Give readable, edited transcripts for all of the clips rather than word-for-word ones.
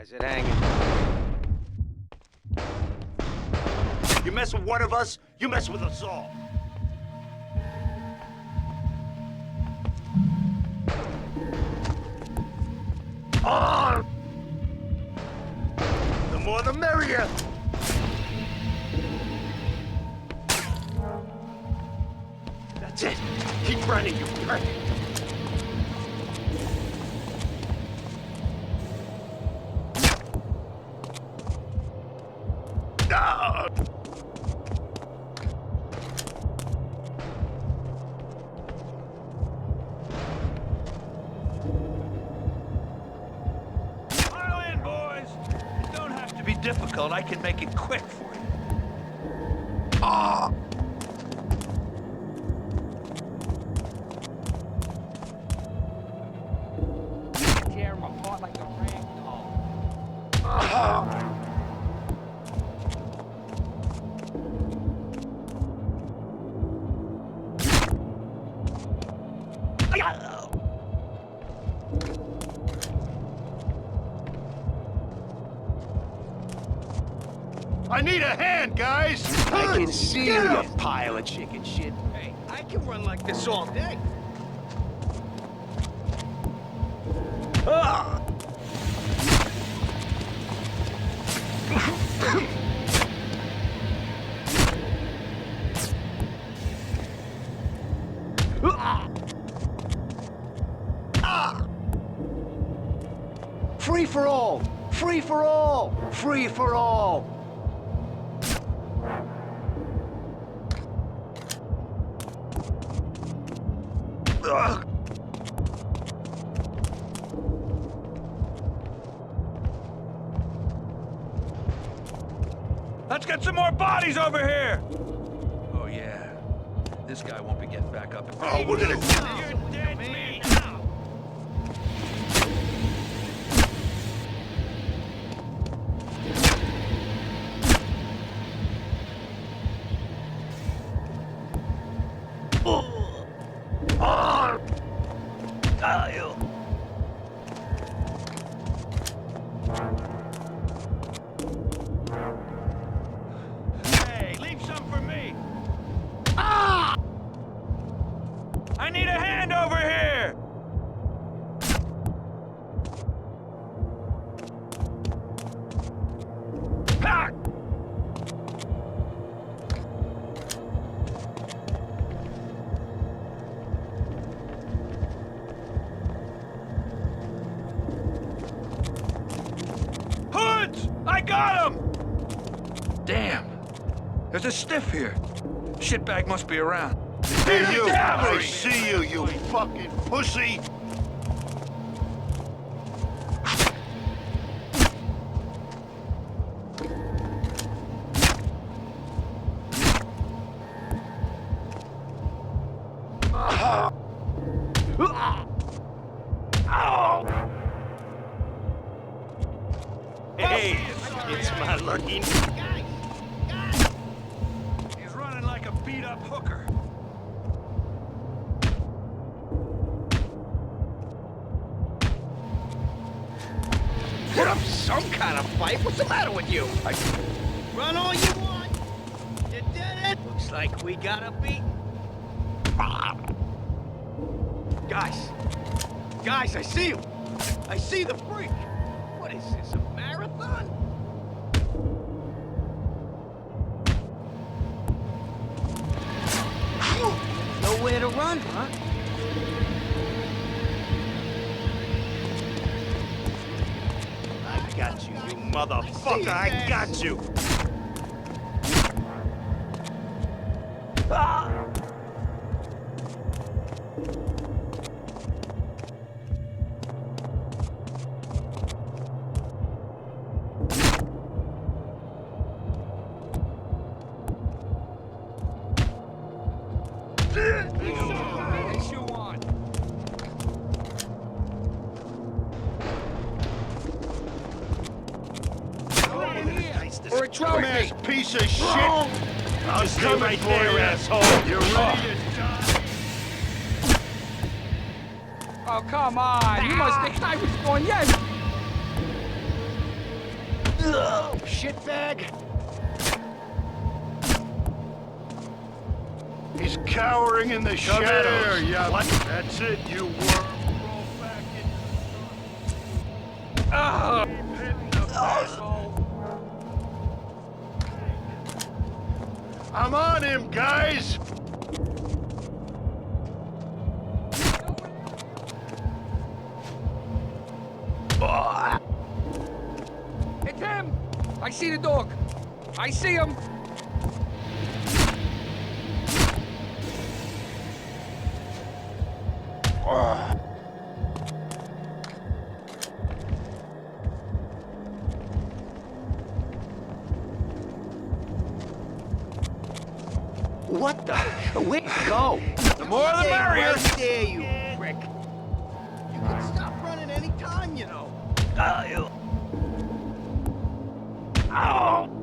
How's it hanging? You mess with one of us, you mess with us all. On! The more the merrier. That's it. Keep running, you prick. Ah! Pile in, boys. It don't have to be difficult. I can make it quick for you. Ah! Tear him apart like a rag doll. Ah! I need a hand, guys! I can see Get you, him! you pile of chicken shit. Hey, I can run like this all day. Ah! Ah! Free for all! Free for all! Free for all! Ugh. Let's get some more bodies over here. Oh, yeah. This guy won't be getting back up. Oh, we're gonna... You're dead meat now. Ah! Ah, you. Hey, leave some for me. Ah! I need a hand over here. Ah! Hoods! I got him! Damn. There's a stiff here. Shitbag must be around. Hey, you! I Cavalry! see you, you fucking pussy! Ah! Ah! Ow! Hey, it's my lucky... He's running like a beat-up hooker. Put up some kind of fight. What's the matter with you? Run all you want. You did it. Looks like we got a beat. Guys. Guys, I see you. I see the freak. What is this, a marathon? Nowhere to run, huh? I got you, you motherfucker! I got you! Ah! Finish you on. Or a trophy. Dumbass piece of shit! I'll stay right there, asshole! You ready to die? Oh, come on. You must think I was going, yes. Shitbag! He's cowering in the Come shadows. here, ya- What? That's it, you worm. Roll back in. Keep hitting the asshole. I'm on him, guys. It's him! I see the dog. I see him. What the? Where'd you go? The more the Stay merrier. right there, you prick. You can stop running any time, you know. Ow!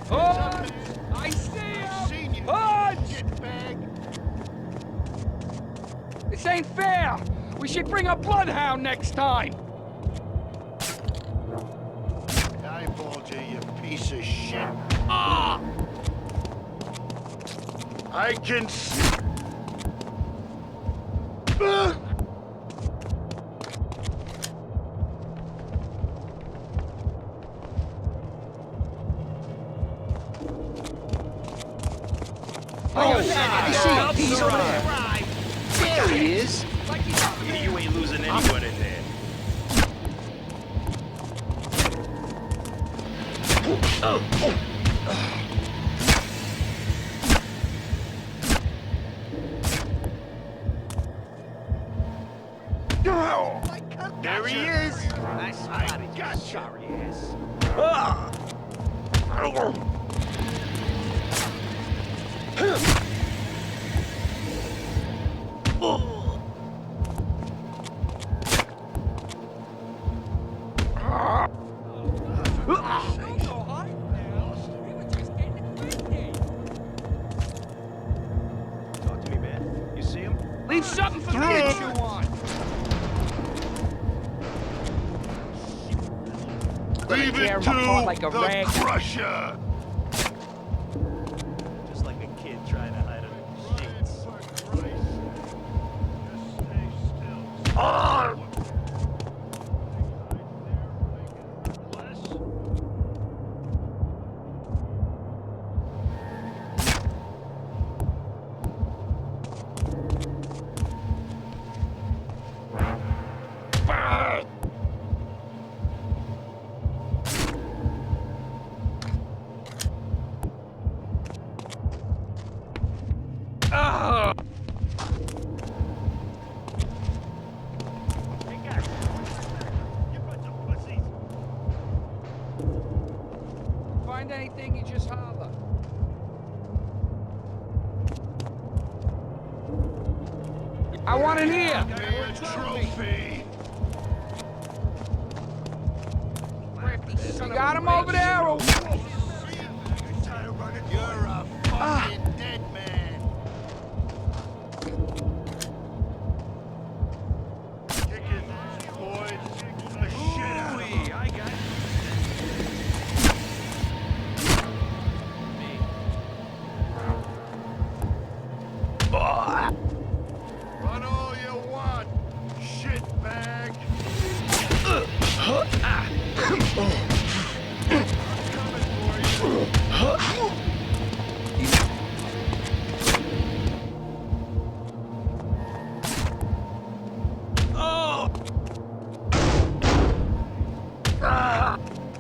Oh, I see him! Seen you, Punch! shitbag. This ain't fair! We should bring a bloodhound next time! Eyeballed you, you piece of shit. Ah! I can I see him. He's over there. There he is. You ain't losing anyone in there. There he is. Nice spot. I got sorry ass. Talk to me, man. You see him? Leave something for me to chew on! Leave tear it him apart to like a the rag. Crusher. Just like a kid trying to hide under the sheets. On! Find anything, you just holler. I want an ear! A trophy. You got him over there? Or... You're a fucking dead man. Kick his ass, boys. Kick the shit out of him. I got Run all you want, shitbag.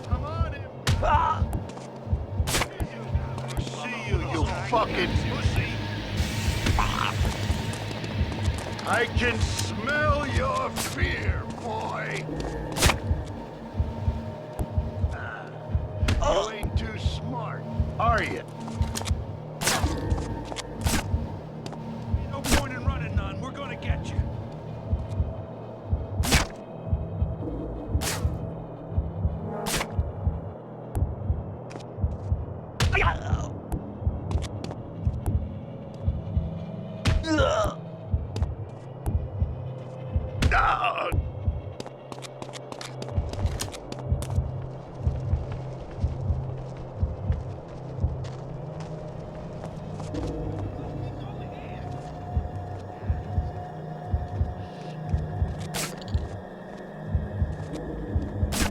Come on in. See you, you fucking pussy. I can smell your fear, boy. You ain't too smart, are you?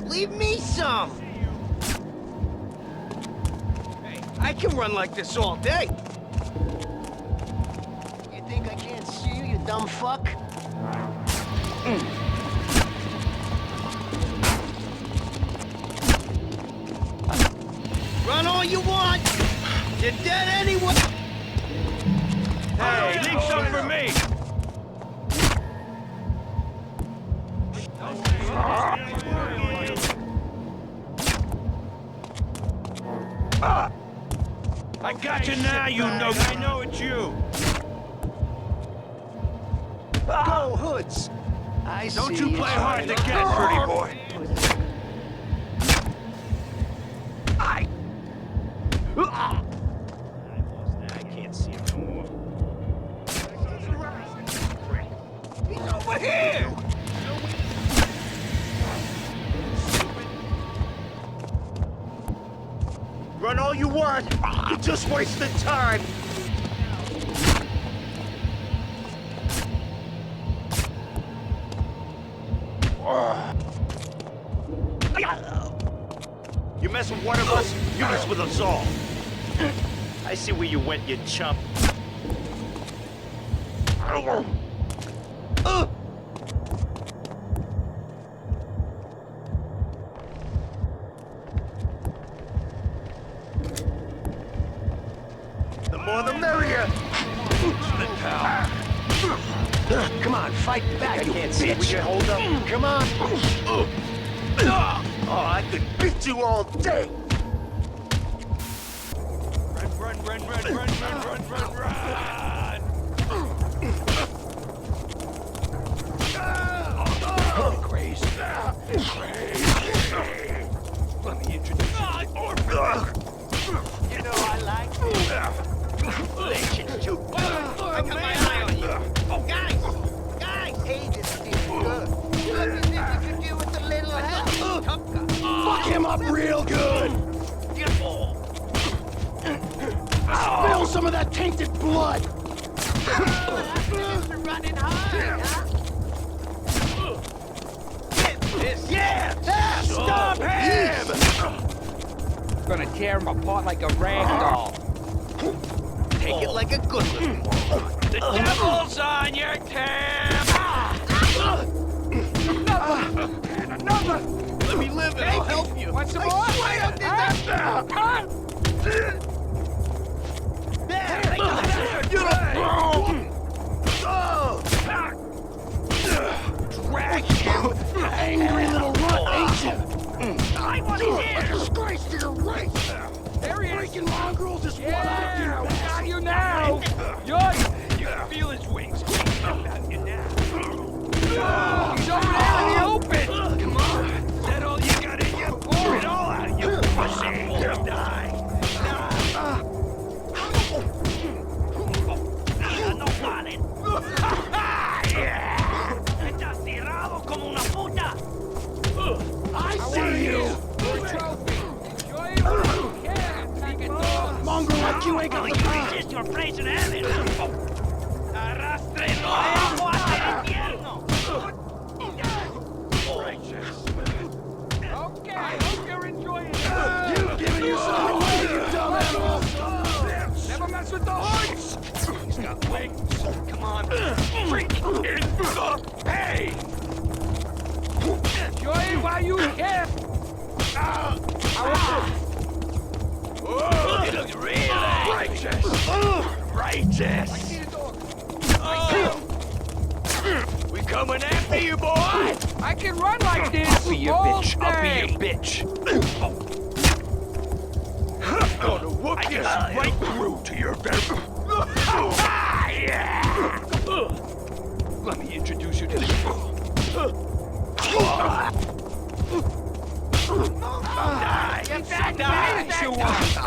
Leave me some! Hey, I can run like this all day. You think I can't see you, you dumb fuck? Run all you want! You're dead anyway! Hey, leave some for me! I got you now, you know. I know it's you. Go, Hoods! Don't you play hard to get, pretty boy. I can't see him no more. He's over here! Run all you want. You're just wasting time. You mess with one of us, you mess with us all. I see where you went, you chump. The more the merrier. Come on, fight back, I you can't see. We bitch! can hold up. Come on! Oh, I could beat you all day. Run, run, run, run, run, run, run, run, run! Crazy. Let me introduce you to the orphan. You know I like relations too. I got my eye on you. Oh, guys! Hey, this feels good. What do you think you could do with a little help? Fuck him up real good! Spill some of that tainted blood! Running hard, huh? Yeah! Stop him! Gonna tear him apart like a rag doll. Take it like a good one. The devil's on your tail! Another! Let me live and I'll help you. Want some I more? swear I did that. There, they got it. Drag him. Angry little runt, ain't you? I want to hear. A disgrace to your race. There he is! Freaking mongrels is what I do. Yeah, we got you now! Yours! You can feel his wings about you now. He's over there in the open! Come on! Is that all you got in you? Pour it all out, you pussy! Die! ¡No valen! ¡Estás tirado como una puta! I see you. Trophy! Enjoy it while you can! Take it all! Mongrel like you ain't got the power. Resist your place in heaven! ¡Arrastrenlo abajo hasta el infierno! Okay, hope you're enjoying it! You've given yourself away, you dumb animal. Never mess with the hoods! He's got wings! Come on! Freak in the hay! Enjoy it while you can! You look really righteous! Righteous! We coming after you, boy! I can run like this I'll be your all bitch! I'll be day. your bitch! Gonna whoop you right through to your belly! Let me introduce you to the... Die! Die! You want!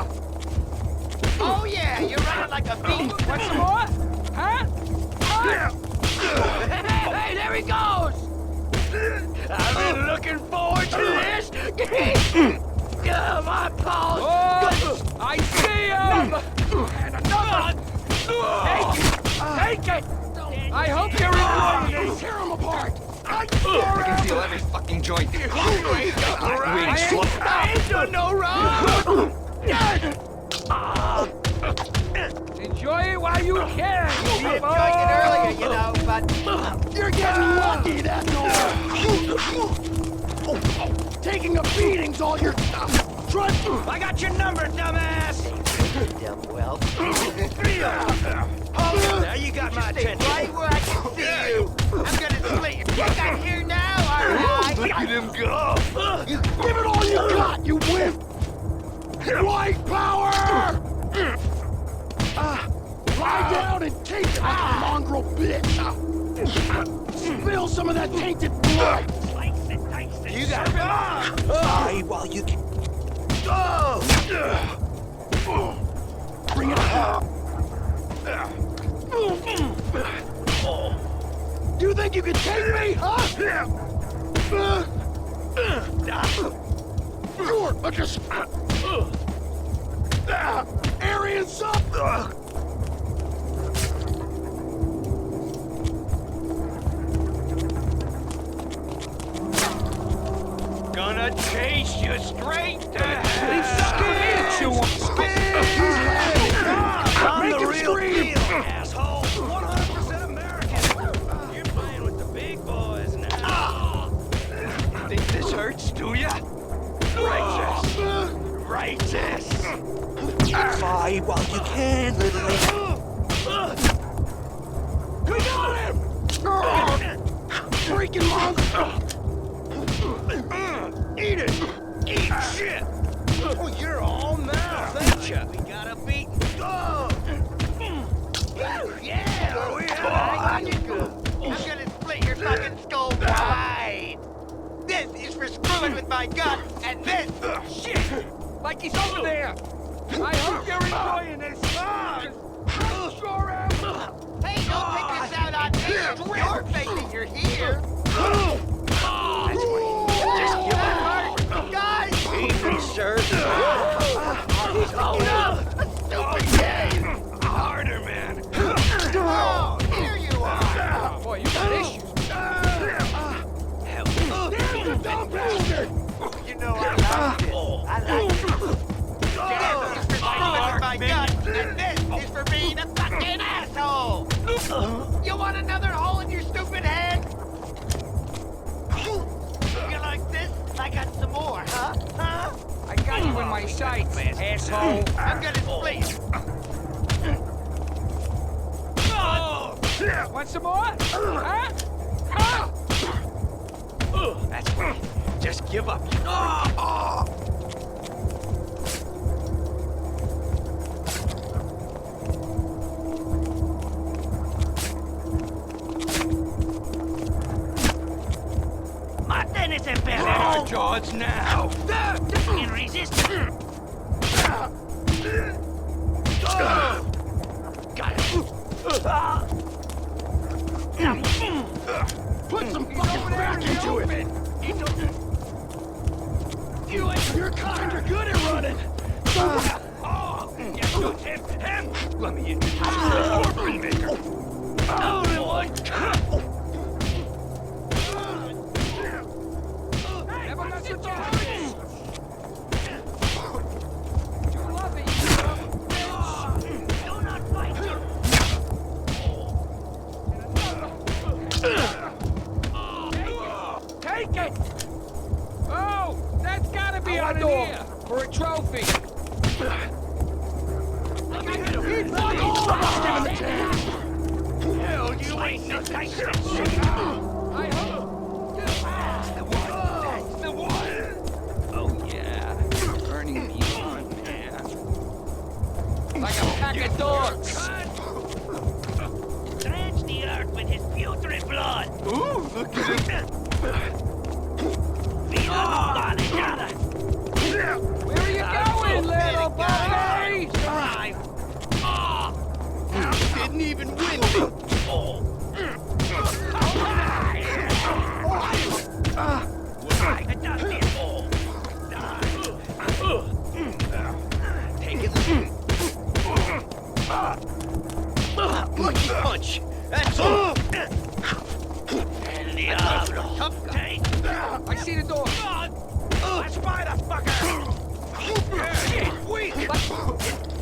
Oh yeah, you're running like a beast. Want some more? Huh? Hey, there he goes! I've been looking forward to this. My balls. Oh, I see him! And another! Take it! I hope you're enjoying this! Tear him apart. I can feel every fucking joint. I ain't done no wrong! Enjoy it while you can! We were joking earlier, you know, but you're getting lucky, that's all. Taking a beating's all you're... Trust me. I got your number, dumbass. Damn well. Now you got my Stay attention. right where I can see you. I'm gonna split your dick out here now, alright? Look at him go. Give it all you got, you wimp! White power! Lie down and take it like a mongrel bitch! Spill some of that tainted blood! You got it. Die while you can... Bring it up! You think you can take me, huh? Sure, but just... Arians up! Gonna chase you straight to hell. I'm Make the him real scream. deal, asshole. 100% American. You're playing with the big boys now. Think this hurts, do ya? Righteous. Righteous. Fight while you can, little lady. We got him! Freaking monster! Eat it! Eat shit! Oh, you're all mouth, ain't ya? We got a beaten dog! Yeah! we have I'm gonna split your fucking skull wide! This is for screwing with my gun, and this... Shit! Like he's over there! I hope you're enjoying this! Sure am! Hey, don't take this out on me! It's your face that you're here! Just give up! Guys! Easy, sir. Oh no! Stupid game! Harder, man. Oh, here you are! Boy, you got issues. Damn the dumb bastard! You know I like it. I like it. This is for screwing with my gun, and this is for being a fucking asshole! You want another hole in your stupid head? You like this? I got some more, huh? Huh? I got you in my sights, asshole. I'm gonna split you. Want some more? Huh? Huh? That's right. Just give up. Maten ese perro! Jaws now! Irresistible! Got it! Put some fucking back into it! You're kinda good at running! Him! Let me introduce you to the orphan maker! Only one! Never got such a hurry. You love it, you son of a bitch. Do not fight your... Take it! Oh, that's gotta be our door for a trophy. Hell, you ain't no nice shit! I hope. That's the one! Oh, yeah. Burning me on, man. Like a pack of dogs. Drench the earth with his putrid blood! Ooh, look at him. Feed us on each other! Where are you going, little buddy? Drive! Take it. Lucky punch. That's all. And the other tough guy. I see the door. Let's fight a fucker. Weak.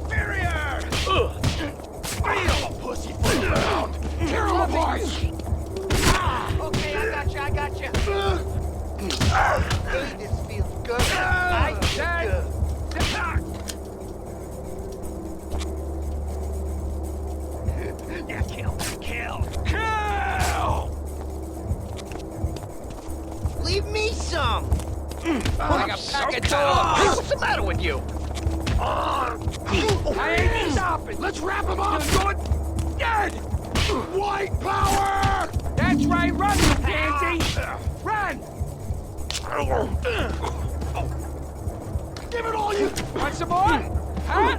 Inferior. Feel pussy foot around. Tear him apart. Okay, I got you. Hey, this feels good. Nice and good. Yeah, kill. Leave me some. Like a pack of dogs. What's the matter with you? I ain't stopping. Let's wrap him up. Good. Dead. White power. That's right. Run, you pansy. Run. Give it all you. Want some more? Huh?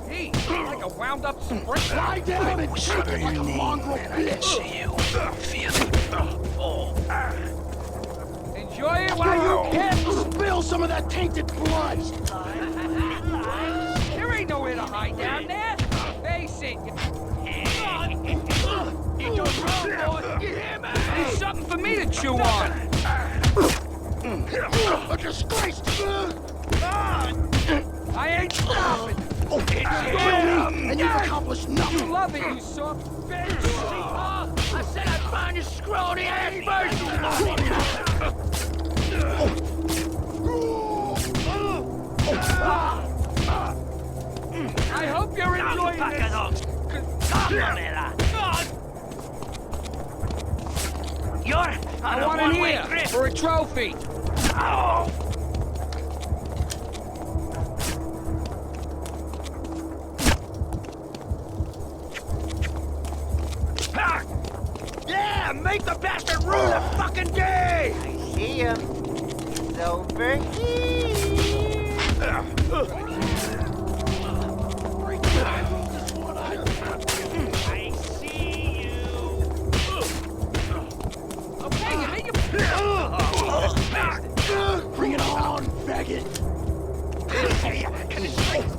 Hey, like a wound-up sprint. Lie down and shake it like a mongrel bitch. Enjoy it while you can. Spill some of that tainted blood. There ain't nowhere to hide down there. Face it. You go wrong, boy. You hear me? There's something for me to chew on. A disgrace. I ain't stopping. And you've accomplished You nothing. love it, you soft bitch. I said I'd find your scrawny ass first. I hope you're enjoying this. I want an ear for a trophy. Yeah, make the bastard rue the fucking day! I see him. He's over here. I see you. Okay, you make it. Bring it on, faggot!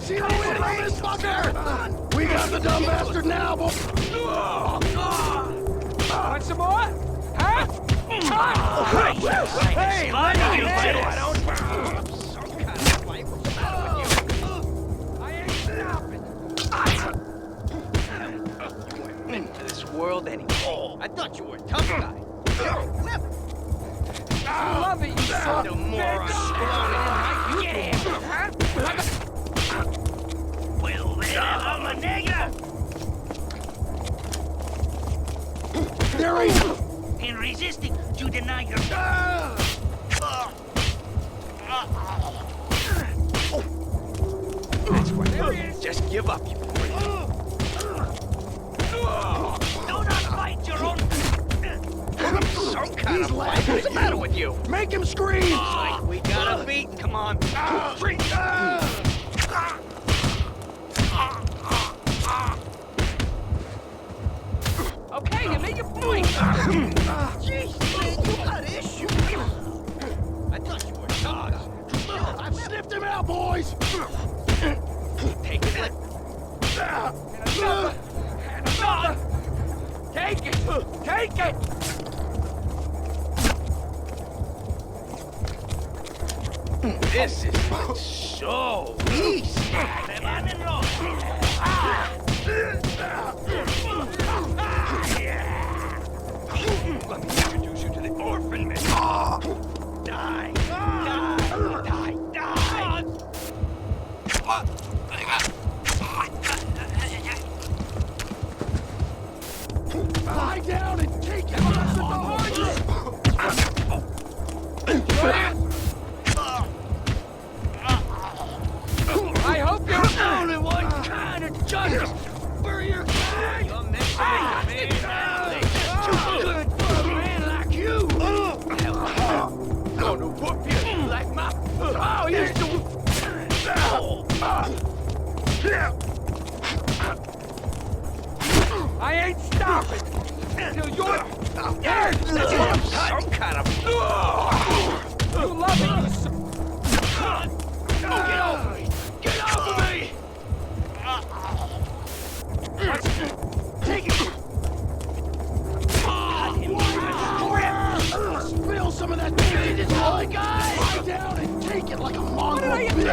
Zero in on this fucker! We got the dumb bastard now, boy! Want some more? Huh? Hey, let me do it! I ain't stopping. Into this world anymore. I thought you were a tough guy. I love it, you soft The moron bitch. Get him! Well, then, I'm a nigger! There he is! In resisting, you deny your... That's right. There he is. Just give up, you freak. Do not fight your own... Some kind of fight. What's the matter with you? Make him scream! Like we got a beat. Come on. Okay, you make your point. Jeez, man, you got issues. I thought you were dogs. I've sniffed him out, boys. Take it. And another. Take it. Take it. This is so easy. Let me introduce you to the orphan man. Die. Lie down and take him out behind you. I hope you're Only one kind of justice for your kind. You're meant to make a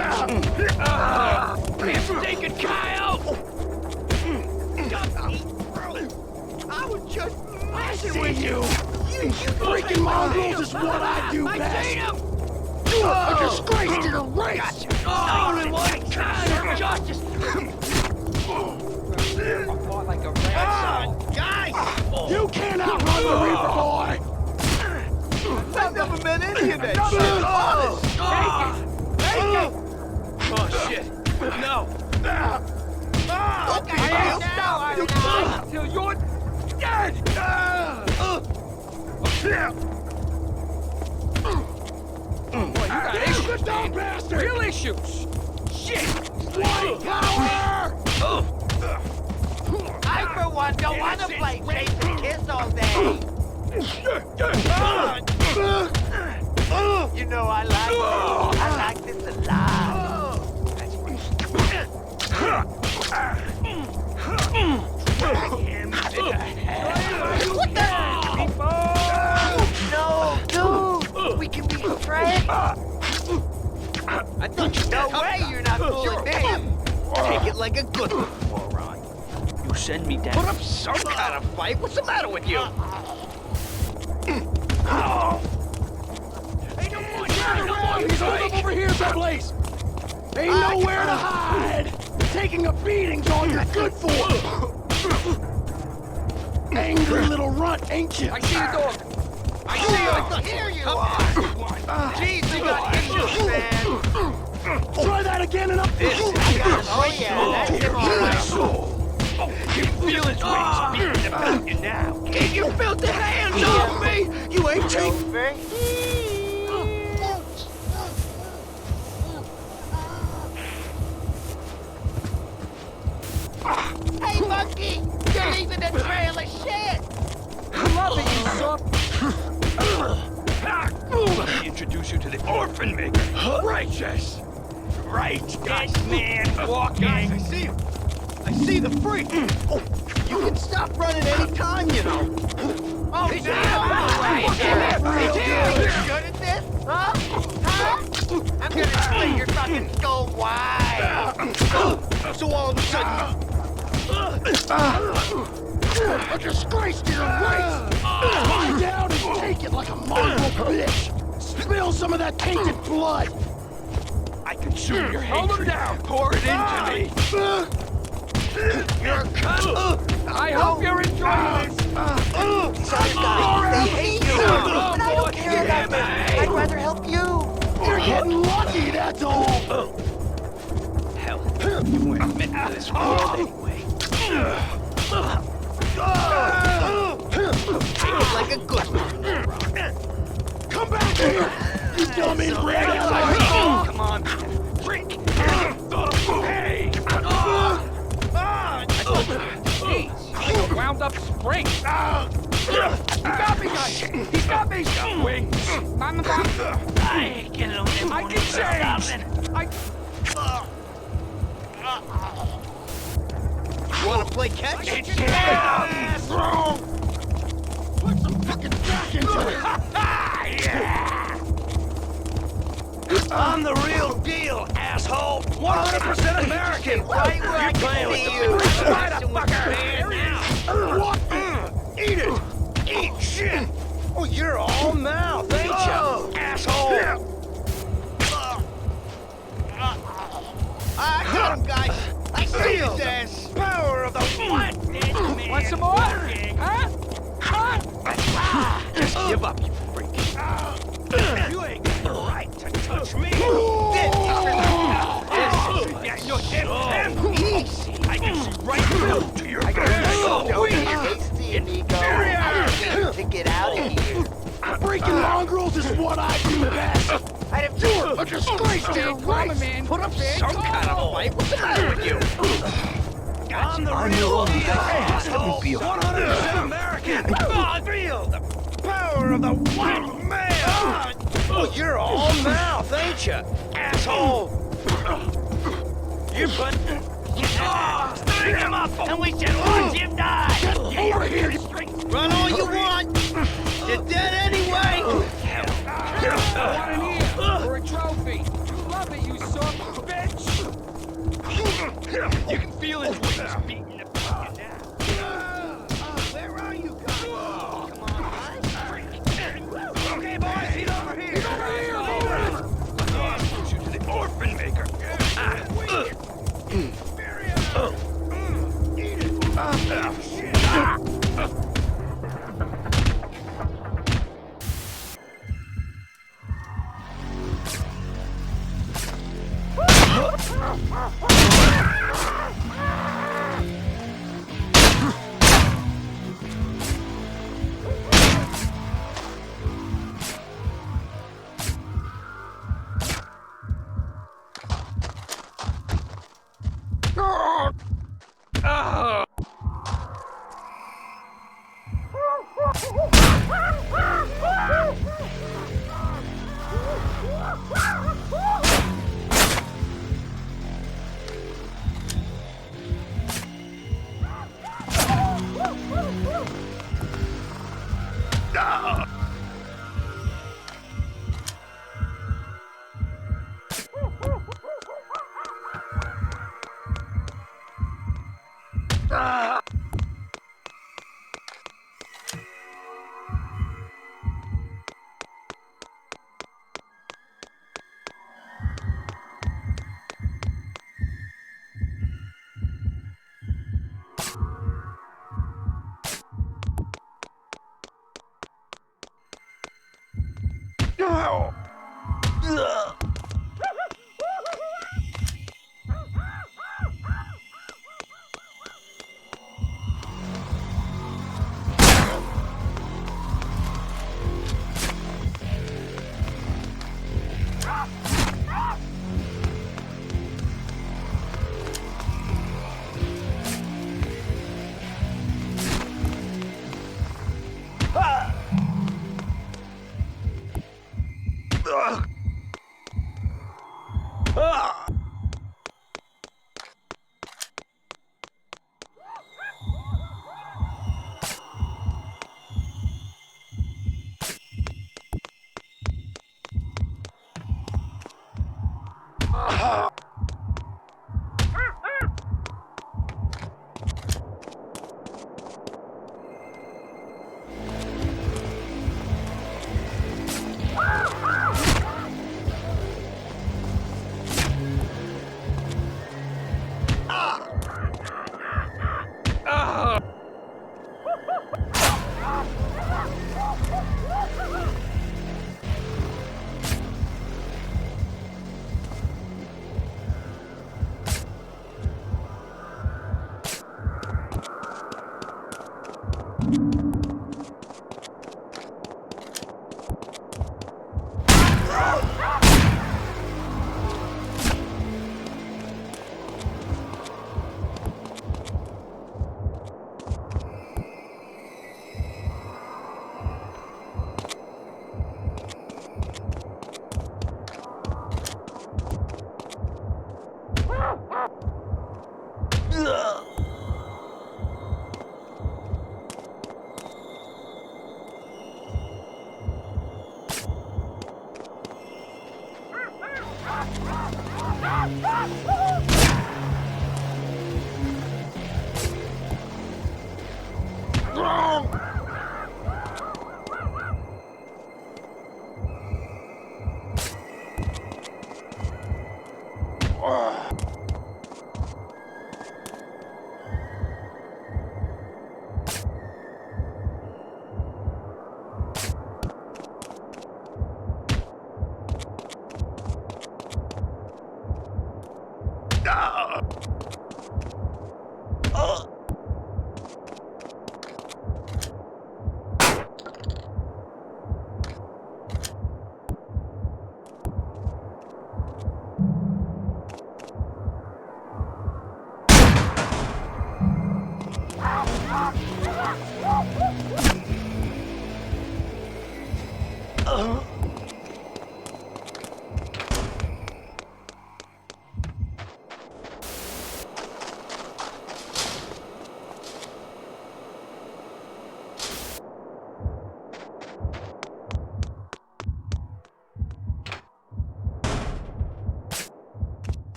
Man, stinking coyote! I was just messing with you! You Freaking mongrels is what I do I best. seen him! A disgrace to your race. Oh, and what kind of justice? Fought like a rat. Guys! You can't outrun the Reaper, boy. I've never met any of that shit. Take it! Oh, shit. No. Okay, Till you're dead! Boy, you got issues, Get down, man. bastard. Real issues. Shit! White power. I, for one, don't want to play chase and kiss all day. You know I like this. I like this a lot. No, dude! We can be friends! I thought you No way you're not fooling me! take it like a good one, moron. You send me down. Put up some kind of fight. What's the matter with you? Ain't no more. He's over here someplace. Ain't nowhere to hide. Taking a beating's all you're good for. Angry little runt, ain't you? I see the dog. I see you. Here you are! Jeez, you got issues, man! Try that again and up. This is Oh yeah, that's him all right. You feel his wings beating about you now. Get your filthy hands off me! You ain't taking... Over. Hey, monkey! You're leaving a trail of shit! Love it, you soft. Let me introduce you to the orphan maker. Righteous! Right, this man walking. Guys, I see him. I see the freak. Oh, you can stop running anytime, you know. Oh, He's no! here. Are you good at this? Huh? I'm gonna split your fucking skull wide! So all of a sudden... A disgrace to your race. Lie down and take it like a mongrel bitch. Spill some of that tainted blood. I consume your hatred. Hold him down. Pour it into me. You're a cunt. I hope you're enjoying this. Sorry, guys, they hate you! But I don't care about them! I'd rather help you! You're getting lucky, that's all. Hell, you weren't meant for this world anyway. Take it like a good one. Come back here. You dummy red Come on, drink. Hey. Jeez, like a wound up spring. He got me, guys. He got me. Wings. Mama, I ain't getting him. I can change. You wanna play catch? Put some fucking back into it. I'm the real deal, asshole. 100% American. Right where I can see you! Right up, fucker. What? Eat it. Eat shit. Oh, you're all mouth, ain't you, asshole? I got him, guys! I see Feel his the ass! power of the what? Want some more? Huh? Just give up, you freak. You ain't got the right to touch me. Easy. I can see right through to your Don't be face. hasty, amigo! I need to get out of here! Freaking mongrels is what I do best. I'd have to... A disgrace to your race. man. Put up some kind of fight. What's the matter with you? I'm the real deal. Asshole. 100% American. Feel the power of the white man. Oh, you're all mouth, ain't you, asshole? You put... String him up, and we should watch him die. Get over here, you Run all you want. You're dead anyway. I want an ear or a trophy. You love it, you soft. feeling wings beating the fucking ass. Where are you guys? Come on, guys. Okay, boys, he's over here. He's over here. Shoot to the orphan maker.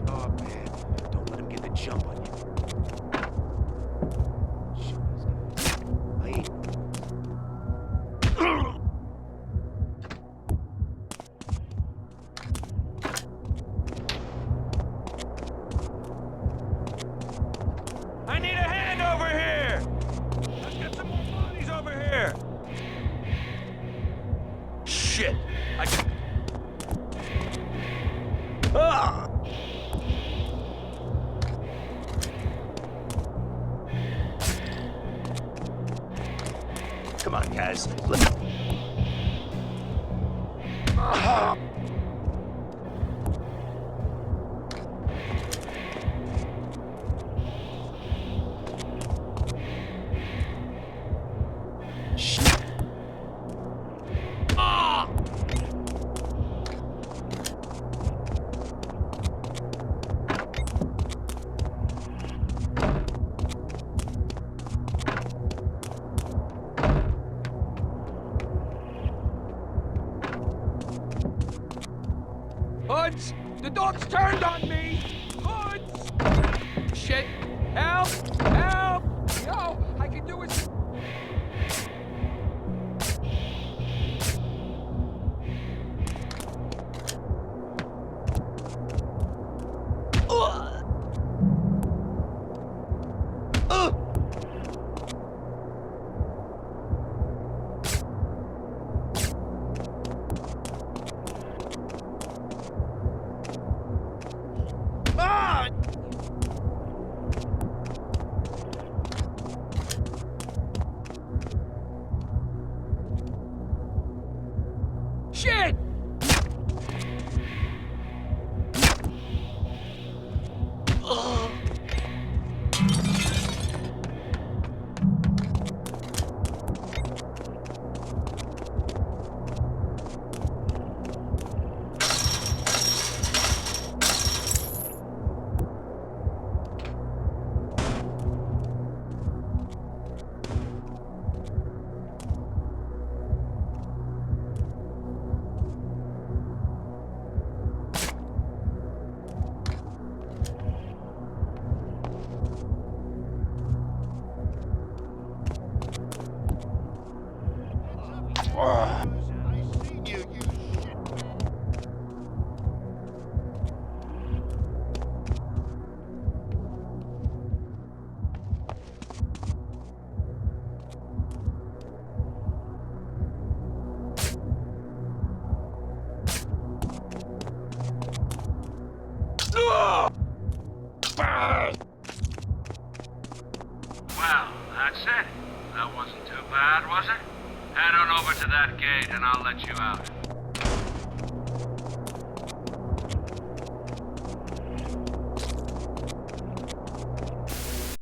Oh, man. Don't let him get the jump on you. Shoot these guys. Wait. I need a hand over here! Let's get some more bodies over here! Shit! Ah! Come on, guys. Hoods! The dog's turned on me! Hoods! Shit! Help! Help! Yo, I can do it! seen you, you shit. Well, that's it. That wasn't too bad, was it? Head on over to that gate and I'll let you out.